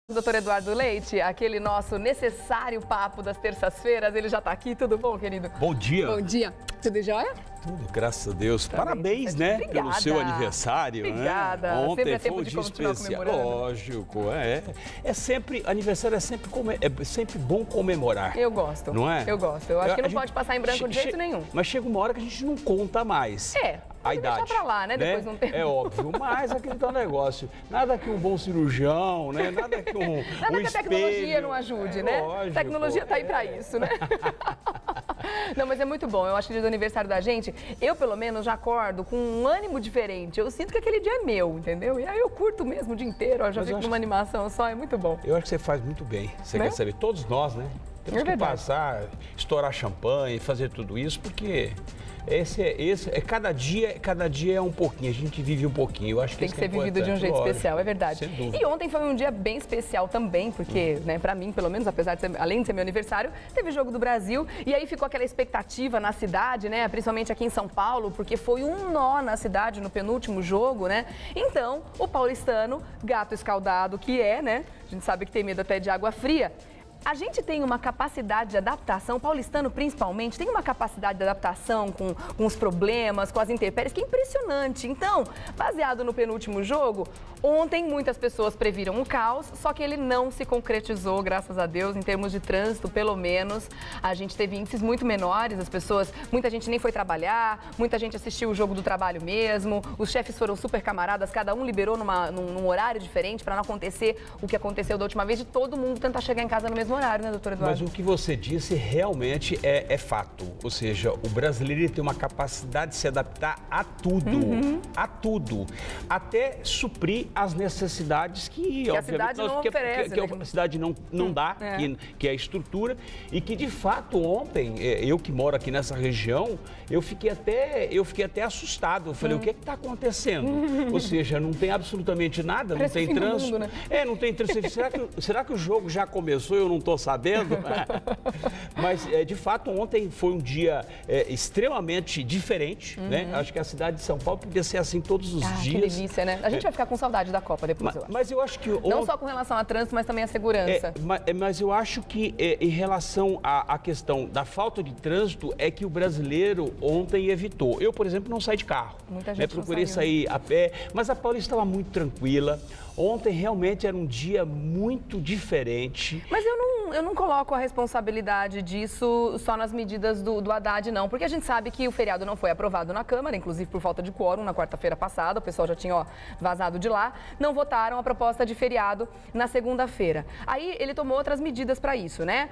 Doutor Eduardo Leite, aquele nosso necessário papo das terças-feiras, ele já está aqui. Tudo bom, querido? Bom dia. Bom dia. Tudo jóia? Tudo, graças a Deus. Tá Parabéns, bem, né? obrigada. Pelo seu aniversário. Obrigada. Né? Ontem sempre é foi tempo um de dia continuar especial. comemorando. Lógico, é sempre, aniversário é sempre bom comemorar. Eu gosto. Não é? Eu gosto. Eu acho que não pode passar em branco de jeito nenhum. Mas chega uma hora que a gente não conta mais. A idade. Deixa pra lá, né? Depois não tem. É óbvio, mas aquele tal negócio. Nada que um bom cirurgião, né? Nada que Nada que a tecnologia não ajude, né? Lógico, a tecnologia tá aí pra isso, né? Não, mas é muito bom. Eu acho que dia do aniversário da gente, eu pelo menos já acordo com um ânimo diferente. Eu sinto que aquele dia é meu, entendeu? E aí eu curto mesmo o dia inteiro, ó, já fico numa animação só, é muito bom. Eu acho que você faz muito bem. Você quer saber? Todos nós, né? Temos que passar, estourar champanhe, fazer tudo isso, porque cada dia é um pouquinho, a gente vive um pouquinho. Eu acho que tem que ser vivido de um jeito especial, é verdade. Sem dúvida. E ontem foi um dia bem especial também, porque, né, pra mim, pelo menos, apesar de ser, além de ser meu aniversário, teve Jogo do Brasil, e aí ficou aquela expectativa na cidade, né, principalmente aqui em São Paulo, porque foi um nó na cidade no penúltimo jogo, né? Então, o paulistano, gato escaldado que é, né? A gente sabe que tem medo até de água fria. A gente tem uma capacidade de adaptação, o paulistano principalmente, tem uma capacidade de adaptação com os problemas, com as intempéries, que é impressionante. Então, baseado no penúltimo jogo, ontem muitas pessoas previram um caos, só que ele não se concretizou, graças a Deus, em termos de trânsito, pelo menos. A gente teve índices muito menores, muita gente nem foi trabalhar, muita gente assistiu o jogo do trabalho mesmo, os chefes foram super camaradas, cada um liberou num horário diferente para não acontecer o que aconteceu da última vez, de todo mundo tentar chegar em casa no mesmo horário, né, doutor Eduardo? Mas o que você disse realmente é fato. Ou seja, o brasileiro tem uma capacidade de se adaptar a tudo. A tudo. Até suprir as necessidades que a cidade não oferece. Que a cidade não dá, que é a estrutura. E que, de fato, ontem, eu que moro aqui nessa região, eu fiquei até assustado. Eu falei, o que está acontecendo? Ou seja, não tem absolutamente nada, não tem trânsito. Né? Não tem trânsito. Será que o jogo já começou? Eu não estou sabendo. Mas, de fato, ontem foi um dia extremamente diferente, né? Acho que a cidade de São Paulo podia ser assim todos os dias. Que delícia, né? A gente vai ficar com saudade da Copa depois, eu acho. Mas eu acho que... Não só com relação a trânsito, mas também a segurança. Mas eu acho que em relação à questão da falta de trânsito é que o brasileiro ontem evitou. Eu, por exemplo, não saí de carro. Muita gente procurei sair a pé, mas a Paulista estava muito tranquila. Ontem realmente era um dia muito diferente. Mas eu não coloco a responsabilidade disso só nas medidas do Haddad, não. Porque a gente sabe que o feriado não foi aprovado na Câmara, inclusive por falta de quórum na quarta-feira passada. O pessoal já tinha vazado de lá. Não votaram a proposta de feriado na segunda-feira. Aí ele tomou outras medidas para isso, né?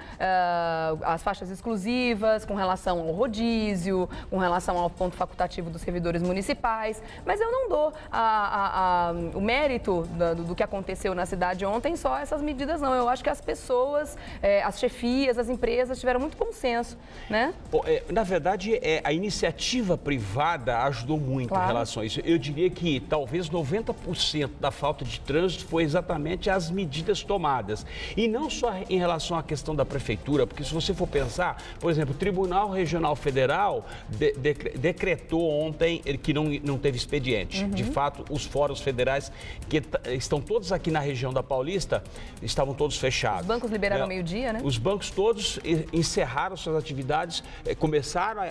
As faixas exclusivas, com relação ao rodízio, com relação ao ponto facultativo dos servidores municipais. Mas eu não dou o mérito do que aconteceu na cidade ontem só essas medidas, não. Eu acho que as pessoas, as chefias, as empresas tiveram muito bom senso, né? Na verdade, a iniciativa privada ajudou muito em relação a isso. Eu diria que talvez 90% da falta de trânsito foi exatamente as medidas tomadas. E não só em relação à questão da prefeitura, porque se você for pensar, por exemplo, o Tribunal Regional Federal decretou ontem que não teve expediente. De fato, os fóruns federais que estão todos aqui na região da Paulista, estavam todos fechados. Os bancos liberaram meio-dia, né? Os bancos todos encerraram suas atividades, começaram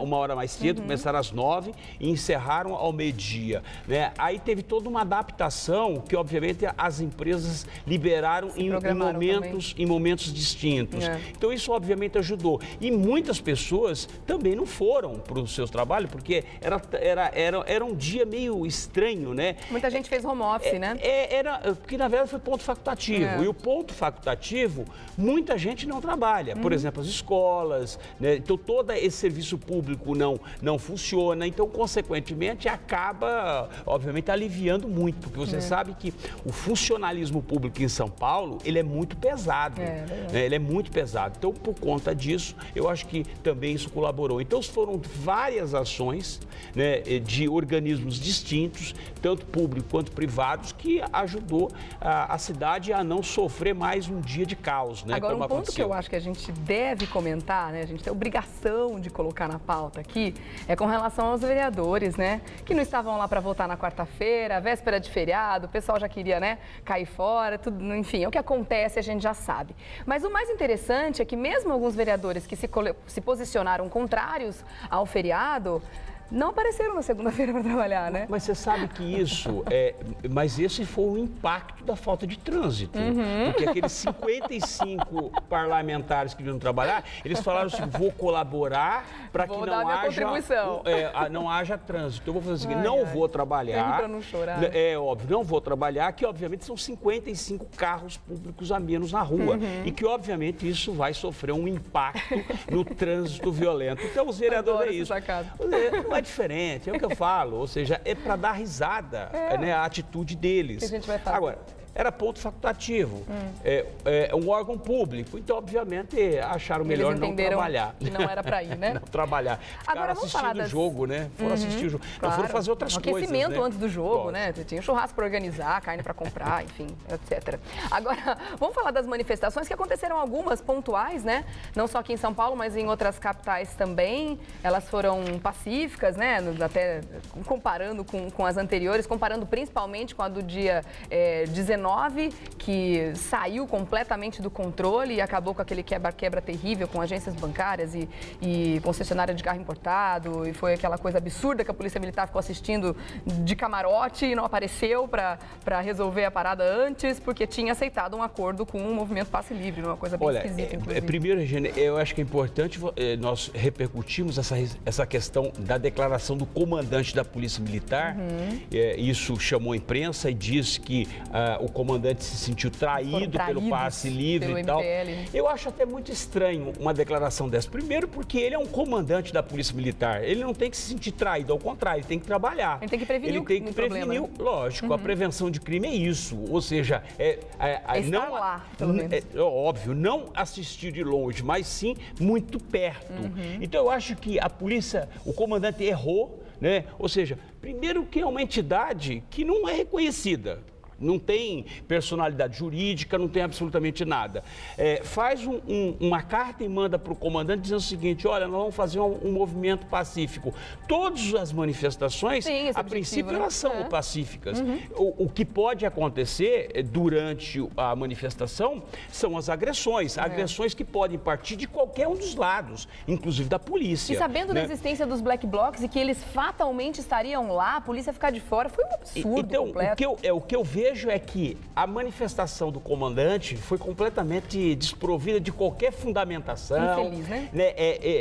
uma hora mais cedo, começaram às 9 e encerraram ao meio-dia, né? Aí teve toda uma adaptação que, obviamente, as empresas liberaram em momentos distintos. Então, isso, obviamente, ajudou. E muitas pessoas também não foram para os seus trabalhos, porque era um dia meio estranho, né? Muita gente fez home office, né? Porque, na verdade, foi ponto facultativo. E o ponto facultativo, muita gente não trabalha. Por exemplo, as escolas, né? Então, todo esse serviço público não funciona. Então, consequentemente, acaba, obviamente, aliviando muito. Porque você sabe que o funcionalismo público em São Paulo, ele é muito pesado. Né? Ele é muito pesado. Então, por conta disso, eu acho que também isso colaborou. Então, foram várias ações, né, de organismos distintos, tanto público quanto privados, que ajudou a cidade a não sofrer mais um dia dia de caos, né? Agora, como um ponto aconteceu. que eu acho que a gente deve comentar, né? A gente tem a obrigação de colocar na pauta aqui, é com relação aos vereadores, né? Que não estavam lá para votar na quarta-feira, véspera de feriado, o pessoal já queria, né, cair fora, tudo, enfim, é o que acontece, a gente já sabe. Mas o mais interessante é que mesmo alguns vereadores que se posicionaram contrários ao feriado, não apareceram na segunda-feira para trabalhar, né? Mas você sabe que isso mas esse foi o impacto da falta de trânsito. Porque aqueles 55 parlamentares que vinham trabalhar, eles falaram assim, vou colaborar para que não haja trânsito. Eu vou fazer o seguinte, não vou trabalhar. Para não chorar. É óbvio, não vou trabalhar, que obviamente são 55 carros públicos a menos na rua. E que obviamente isso vai sofrer um impacto no trânsito violento. Então os vereadores é isso. Não é diferente, é o que eu falo, ou seja, é para dar risada, né, a atitude deles. Que a gente vai fazer. Agora, era ponto facultativo, é um órgão público, então obviamente acharam melhor não trabalhar. Que não era para ir, né? Não trabalhar. Ficaram agora, vamos falar assistindo o jogo, né? Foram assistir o jogo. Claro. Não foram fazer outras coisas, aquecimento né? antes do jogo, né? Tinha churrasco para organizar, carne para comprar, enfim, etc. Agora, vamos falar das manifestações, que aconteceram algumas pontuais, né? Não só aqui em São Paulo, mas em outras capitais também. Elas foram pacíficas, né? Até comparando com as anteriores, comparando principalmente com a do dia 19, que saiu completamente do controle e acabou com aquele quebra-quebra terrível com agências bancárias e concessionária de carro importado, e foi aquela coisa absurda que a Polícia Militar ficou assistindo de camarote e não apareceu para resolver a parada antes, porque tinha aceitado um acordo com o movimento Passe Livre, uma coisa bem esquisita, inclusive. Primeiro, Regina, eu acho que é importante nós repercutirmos essa questão da declaração do comandante da Polícia Militar. Isso chamou a imprensa e disse que o comandante se sentiu traído pelo Passe Livre e tal. MPL. Eu acho até muito estranho uma declaração dessa. Primeiro porque ele é um comandante da Polícia Militar. Ele não tem que se sentir traído, ao contrário, ele tem que trabalhar. Ele tem que prevenir problema, né? Lógico, a prevenção de crime é isso. Ou seja, estar lá, pelo menos. Óbvio, não assistir de longe, mas sim muito perto. Então eu acho que a polícia, o comandante errou, né? Ou seja, primeiro que é uma entidade que não é reconhecida. Não tem personalidade jurídica, não tem absolutamente nada. Faz uma carta e manda para o comandante dizendo o seguinte, olha, nós vamos fazer um movimento pacífico. Todas as manifestações, a princípio, elas são pacíficas. O que pode acontecer durante a manifestação são as agressões. Agressões que podem partir de qualquer um dos lados, inclusive da polícia. E sabendo né? da existência dos black blocs e que eles fatalmente estariam lá, a polícia ficar de fora, foi um absurdo então, completo. O que eu vejo é que a manifestação do comandante foi completamente desprovida de qualquer fundamentação. Infeliz, né?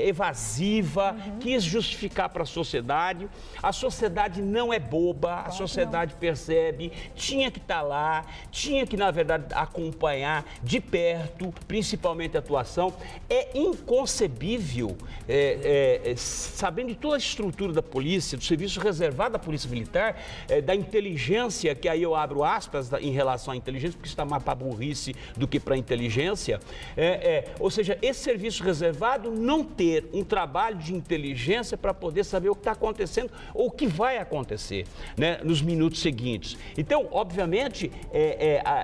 Evasiva, quis justificar para a sociedade. A sociedade não é boba, a sociedade percebe, tinha que estar lá, tinha que, na verdade, acompanhar de perto, principalmente a atuação. É inconcebível, sabendo de toda a estrutura da polícia, do serviço reservado da Polícia Militar, da inteligência, que aí eu abro aspas em relação à inteligência, porque isso está mais para burrice do que para inteligência. Ou seja, esse serviço reservado não ter um trabalho de inteligência para poder saber o que está acontecendo ou o que vai acontecer, né, nos minutos seguintes. Então, obviamente,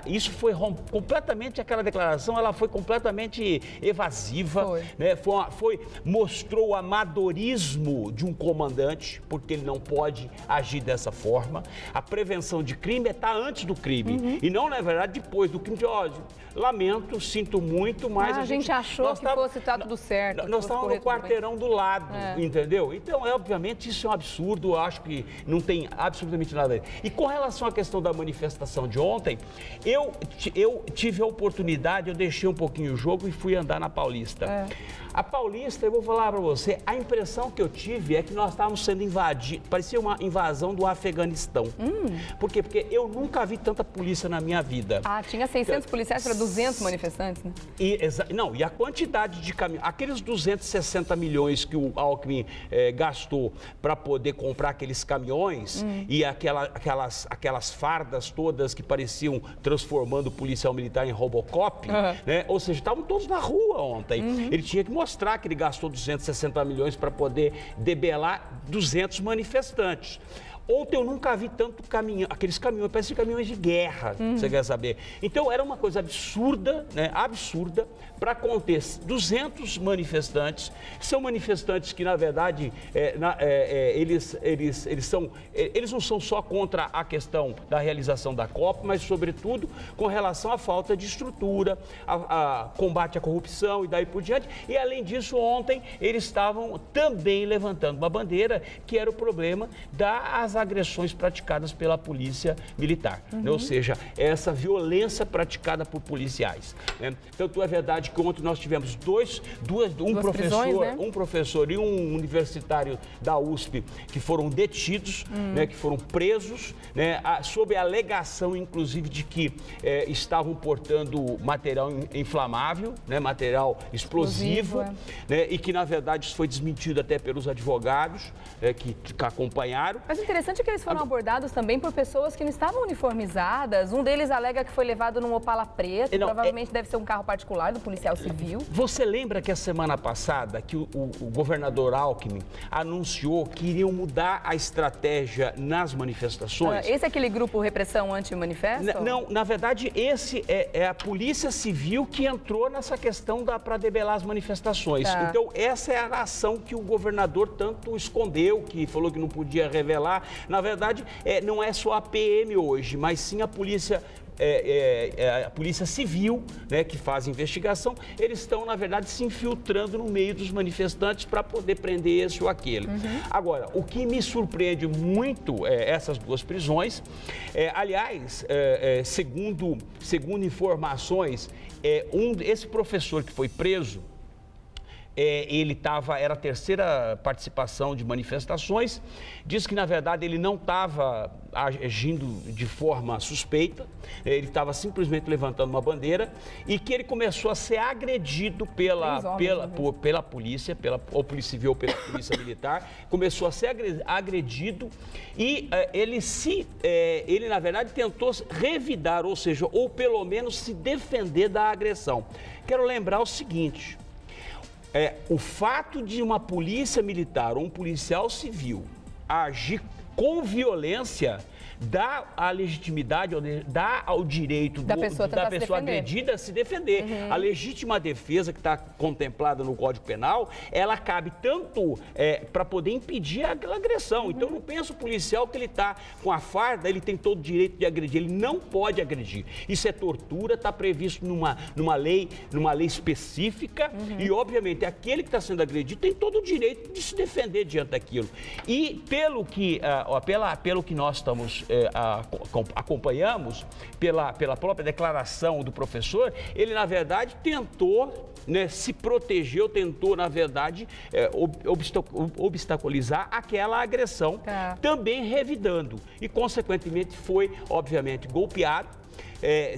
isso foi completamente, aquela declaração, ela foi completamente evasiva, né, mostrou o amadorismo de um comandante, porque ele não pode agir dessa forma. A prevenção de crime está antes do crime e não, na verdade, depois do crime. Lamento, sinto muito, mas a gente achou que fosse estar tudo certo. Nós estávamos no quarteirão do lado, entendeu? Então, obviamente, isso é um absurdo, eu acho que não tem absolutamente nada a ver. E com relação à questão da manifestação de ontem, eu tive a oportunidade, eu deixei um pouquinho o jogo e fui andar na Paulista. A Paulista, eu vou falar para você, a impressão que eu tive é que nós estávamos sendo invadidos, parecia uma invasão do Afeganistão. Por quê? Porque eu nunca vi tanta polícia na minha vida. Tinha 600 policiais para 200 manifestantes, né? E a quantidade de caminhões, aqueles 260 milhões que o Alckmin gastou para poder comprar aqueles caminhões e aquelas fardas todas que pareciam transformando o policial militar em Robocop, né? Ou seja, estavam todos na rua ontem. Ele tinha que mostrar que ele gastou 260 milhões para poder debelar 200 manifestantes. Ontem eu nunca vi tanto caminhão, aqueles caminhões, parecem caminhões de guerra, você quer saber. Então era uma coisa absurda, né, absurda, para conter 200 manifestantes, são manifestantes que na verdade, eles não são só contra a questão da realização da Copa, mas sobretudo com relação à falta de estrutura, a combate à corrupção e daí por diante. E além disso, ontem eles estavam também levantando uma bandeira que era o problema das agressões praticadas pela polícia militar, né? Ou seja, essa violência praticada por policiais, né? Tanto é verdade que ontem nós tivemos um professor e um universitário da USP que foram detidos, né, que foram presos, né, sob a alegação, inclusive, de que estavam portando material inflamável, né, material explosivo, né, e que, na verdade, isso foi desmentido até pelos advogados que acompanharam. Mas o interessante é que eles foram abordados também por pessoas que não estavam uniformizadas. Um deles alega que foi levado num Opala preto, provavelmente deve ser um carro particular do policial civil. Você lembra que a semana passada que o governador Alckmin anunciou que iriam mudar a estratégia nas manifestações? Esse é aquele grupo Repressão Anti-Manifesto? Não, na verdade, esse é a Polícia Civil que entrou nessa questão para debelar as manifestações. Então, essa é a ação que o governador tanto escondeu, que falou que não podia revelar. Na verdade, não é só a PM hoje, mas sim a Polícia Civil, né, que faz investigação. Eles estão, na verdade, se infiltrando no meio dos manifestantes para poder prender esse ou aquele. Agora, o que me surpreende muito essas duas prisões, aliás, segundo informações, esse professor que foi preso, era a terceira participação de manifestações, diz que, na verdade, ele não estava agindo de forma suspeita, ele estava simplesmente levantando uma bandeira e que ele começou a ser agredido pela polícia, ou polícia civil ou pela polícia militar, começou a ser agredido e ele, na verdade, tentou revidar, ou seja, ou pelo menos se defender da agressão. Quero lembrar o seguinte: o fato de uma polícia militar ou um policial civil agir com violência dá a legitimidade, dá ao direito da pessoa agredida se defender. A legítima defesa que está contemplada no Código Penal, ela cabe tanto para poder impedir aquela agressão. Então, não pensa o policial que ele está com a farda, ele tem todo o direito de agredir. Ele não pode agredir. Isso é tortura, está previsto numa lei específica e, obviamente, aquele que está sendo agredido tem todo o direito de se defender diante daquilo. E pelo que nós estamos acompanhamos, pela própria declaração do professor, ele, na verdade, tentou, né, se protegeu, tentou, na verdade, obstaculizar aquela agressão, também revidando. E, consequentemente, foi, obviamente, golpeado.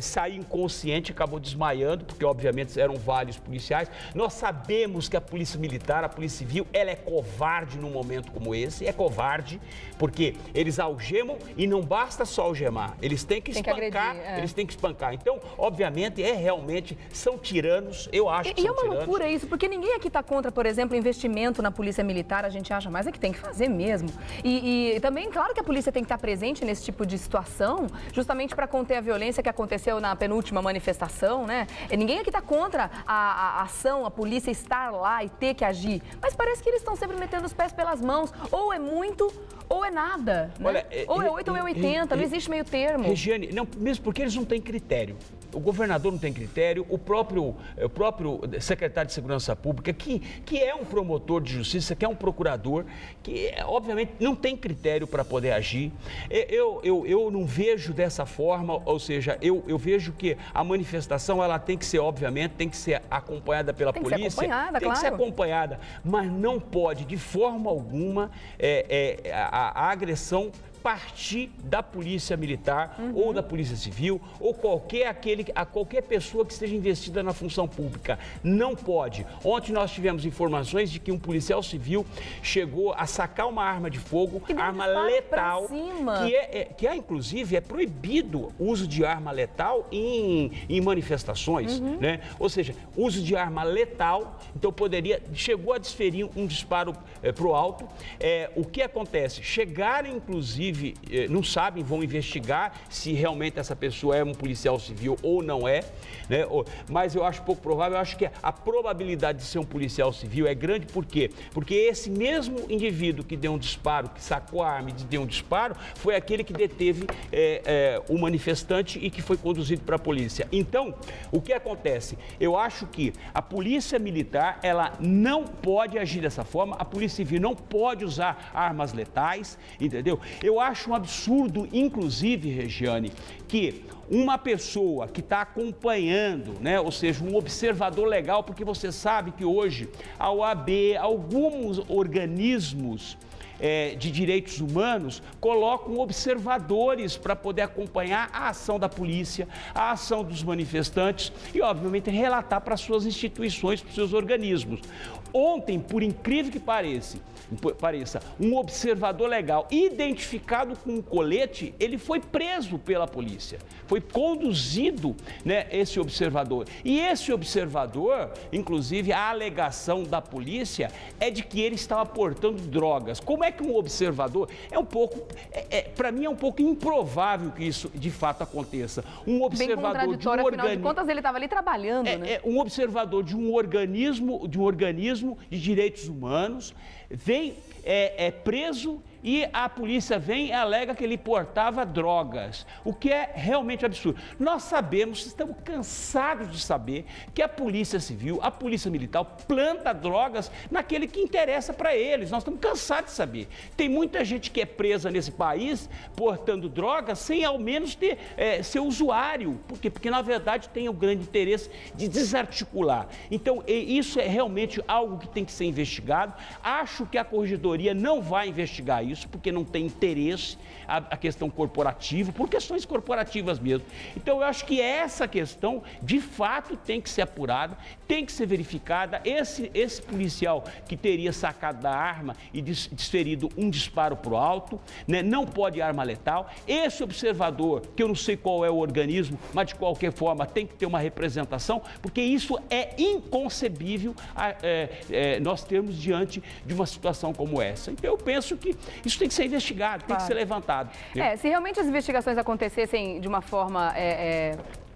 Saiu inconsciente, acabou desmaiando, porque obviamente eram vários policiais. Nós sabemos que a polícia militar, a polícia civil, ela é covarde num momento como esse, é covarde, porque eles algemam e não basta só algemar, eles têm que espancar, eles têm que espancar. Então, obviamente, realmente, são tiranos, eu acho que são tiranos. E é uma loucura isso, porque ninguém aqui está contra, por exemplo, investimento na polícia militar, a gente acha, mas é que tem que fazer mesmo. E também, claro que a polícia tem que estar presente nesse tipo de situação, justamente para conter a violência que aconteceu na penúltima manifestação, né? Ninguém aqui está contra a ação, a polícia estar lá e ter que agir, mas parece que eles estão sempre metendo os pés pelas mãos, ou é muito ou é nada, né? Olha, ou é 8 ou é 80, não existe meio termo. Regiane, não, mesmo porque eles não têm critério. O governador não tem critério, o próprio secretário de Segurança Pública, que é um promotor de justiça, que é um procurador, que obviamente não tem critério para poder agir. Eu não vejo dessa forma, ou seja, eu vejo que a manifestação ela tem que ser, obviamente, tem que ser acompanhada pela polícia. Tem que ser acompanhada, tem que ser acompanhada, mas não pode, de forma alguma, a agressão partir da polícia militar ou da polícia civil ou qualquer pessoa que esteja investida na função pública. Não pode. Ontem nós tivemos informações de que um policial civil chegou a sacar uma arma de fogo, arma letal, inclusive é proibido o uso de arma letal em manifestações, né? Ou seja, uso de arma letal, então chegou a desferir um disparo para o alto. O que acontece? Chegaram, inclusive, inclusive, não sabem, vão investigar se realmente essa pessoa é um policial civil ou não é, né? Mas eu acho pouco provável, eu acho que a probabilidade de ser um policial civil é grande, por quê? Porque esse mesmo indivíduo que deu um disparo, que sacou a arma e deu um disparo, foi aquele que deteve o manifestante e que foi conduzido para a polícia. Então, o que acontece? Eu acho que a polícia militar, ela não pode agir dessa forma, a polícia civil não pode usar armas letais, entendeu? Eu acho um absurdo, inclusive, Regiane, que uma pessoa que está acompanhando, né, ou seja, um observador legal, porque você sabe que hoje a OAB, alguns organismos de direitos humanos colocam observadores para poder acompanhar a ação da polícia, a ação dos manifestantes e, obviamente, relatar para suas instituições, para os seus organismos. Ontem, por incrível que pareça, um observador legal identificado com um colete, ele foi preso pela polícia, foi conduzido, né, esse observador. E esse observador, inclusive, a alegação da polícia é de que ele estava portando drogas. Como é que um observador, para mim é um pouco improvável que isso de fato aconteça. Um observador de um organismo, afinal de contas ele estava ali trabalhando, né? Um observador de um organismo de direitos humanos vem preso e a polícia vem e alega que ele portava drogas, o que é realmente absurdo. Nós sabemos, estamos cansados de saber que a polícia civil, a polícia militar planta drogas naquele que interessa para eles. Nós estamos cansados de saber. Tem muita gente que é presa nesse país portando drogas sem ao menos ser usuário, porque na verdade tem o grande interesse de desarticular. Então isso é realmente algo que tem que ser investigado. Acho que a Corregedoria não vai investigar isso, porque não tem interesse a questão corporativa, por questões corporativas mesmo. Então, eu acho que essa questão, de fato, tem que ser apurada, tem que ser verificada. Esse policial que teria sacado da arma e desferido um disparo para o alto, né, não pode arma letal. Esse observador, que eu não sei qual é o organismo, mas de qualquer forma tem que ter uma representação, porque isso é inconcebível nós termos diante de uma situação como essa. Então, eu penso que isso tem que ser investigado, tem que ser levantado. Se realmente as investigações acontecessem de uma forma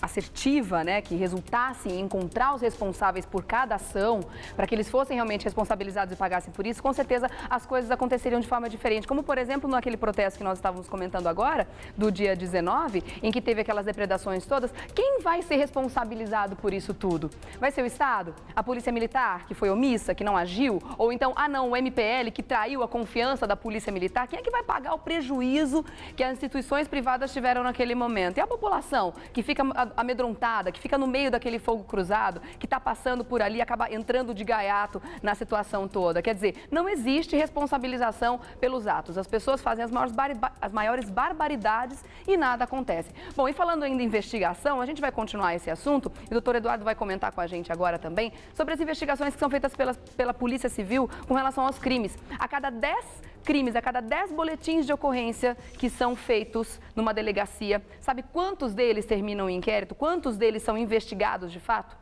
assertiva, né, que resultasse em encontrar os responsáveis por cada ação, para que eles fossem realmente responsabilizados e pagassem por isso, com certeza as coisas aconteceriam de forma diferente. Como, por exemplo, naquele protesto que nós estávamos comentando agora, do dia 19, em que teve aquelas depredações todas, quem vai ser responsabilizado por isso tudo? Vai ser o Estado? A Polícia Militar, que foi omissa, que não agiu? Ou então, o MPL, que traiu a confiança da Polícia Militar? Quem é que vai pagar o prejuízo que as instituições privadas tiveram naquele momento? E a população, que fica amedrontada, que fica no meio daquele fogo cruzado, que está passando por ali e acaba entrando de gaiato na situação toda. Quer dizer, não existe responsabilização pelos atos. As pessoas fazem as maiores barbaridades e nada acontece. Bom, e falando ainda em investigação, a gente vai continuar esse assunto e o doutor Eduardo vai comentar com a gente agora também sobre as investigações que são feitas pela Polícia Civil com relação aos crimes. A cada 10 boletins de ocorrência que são feitos numa delegacia, sabe quantos deles terminam em inquérito? Quantos deles são investigados de fato?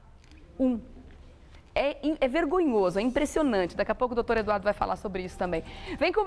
1. É vergonhoso, é impressionante. Daqui a pouco o doutor Eduardo vai falar sobre isso também. Vem comigo.